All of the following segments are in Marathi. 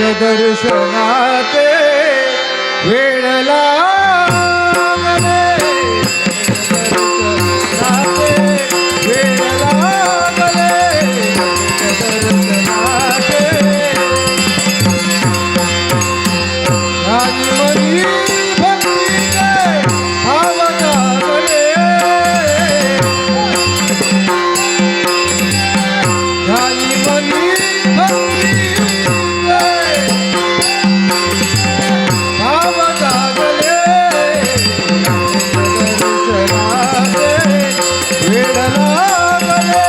दर्शनाते वेळ लागले, दर्शनाते वेळ लागले, दर्शनाते आणि मनी भक्तीचे भाव जागले, आणि मनी भक्तीचे भाव जागले, दर्शनाते वेळ लागले,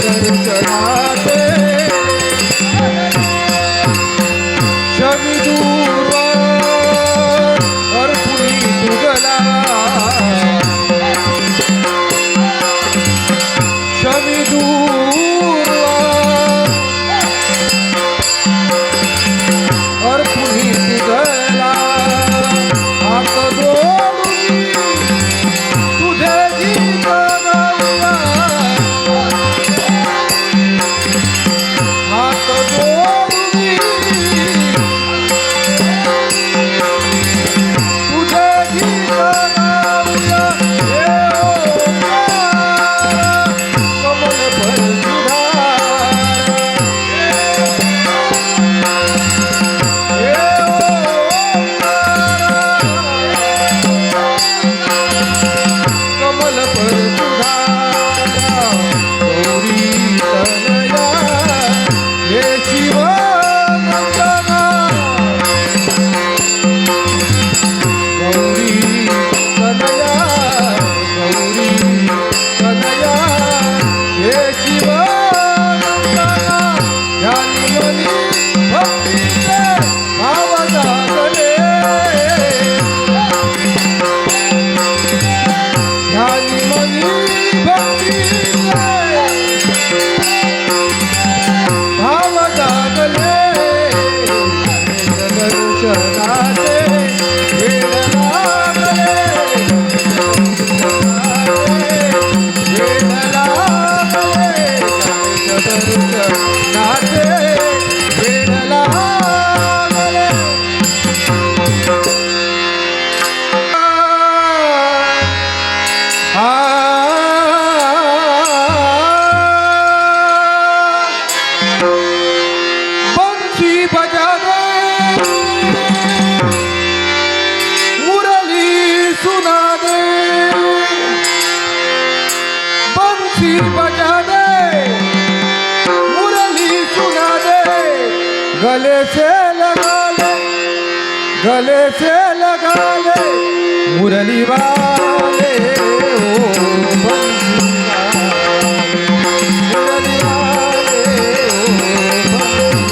दर्शनाते शमी दूर अर्पुनी तुगला, शमी दूर अर्पुनी तुगला, हात जोडून तुझे गीत गाऊया, हात जोडून तुझे गीत गाऊया, हे ओंकार कमल भर सुधार, हे ओंकार कमल भर सुधार, गौरी तनया हे शिव नंदना, गौरी तनया, गौरी तनया हे शिव नंदना, ध्यानी मनी भक्तीचे भाव जागले, ध्यानी मनी भक्तीचे भाव जागले, दर्शनाते वेळ लागले, वेळ लागले, दर्शनाते वेळ लागले. बंसी बजा दे, मुरली सुना दे, बंसी बजा दे, मुरली सुना दे, गले से लगा ले, गले से लगा ले, मुरली वाले ओ बंसी वाले, मुरली वाले ओ बंसी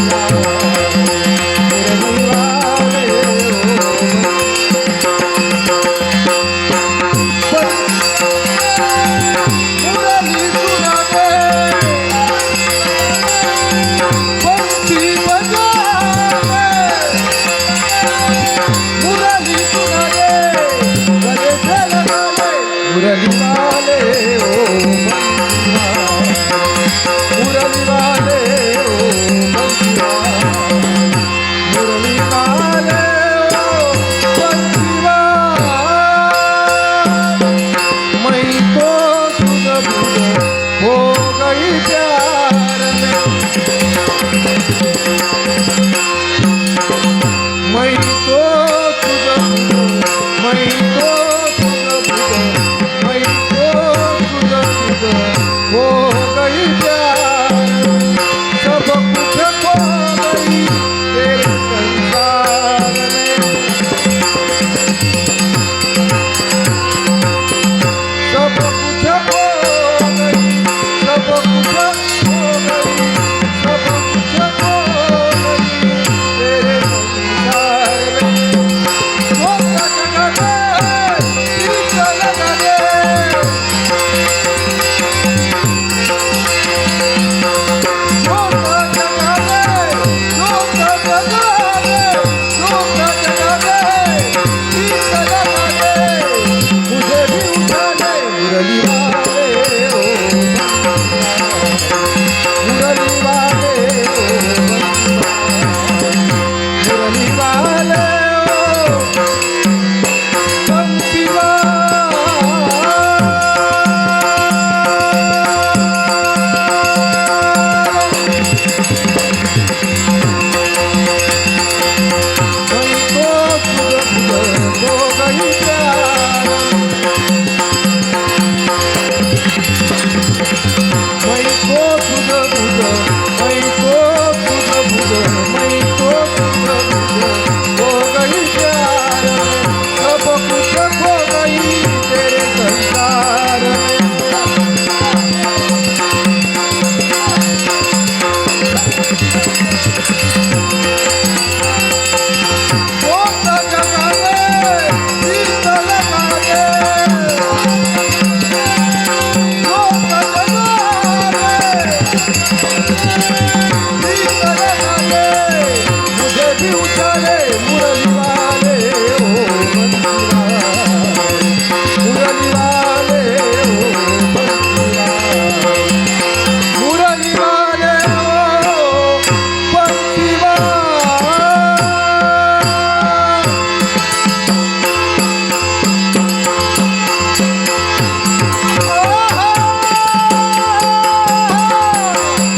वाले, मुरली सुना दे, बंसी बजा दे, मुरली सुना दे, गले से लगा ले, मुरली वाले ओ बंसी वाले, मुरली वाले ओ बंसी वाले, मुरली वाले ओ बंसी वाले, मैं तो सुध बुध हो गई प्यार में, मैं तो सुध बुध, मैं तो सुध बुध, मैं तो सुध बुध हो गई प्यार में, सब कुछ खो गई तेरे संसार में, सब कुछ खो गई, सब कुछ खो गई, सब कुछ खो गई तेरे संसार में, धोखा लगा दे, प्रीत लगा दे, धोखा लगा दे, धोखा लगा दे, धोखा लगा दे, प्रीत लगा दे, मुझे भी उठा ले, मुरली वाले ओ राजदूत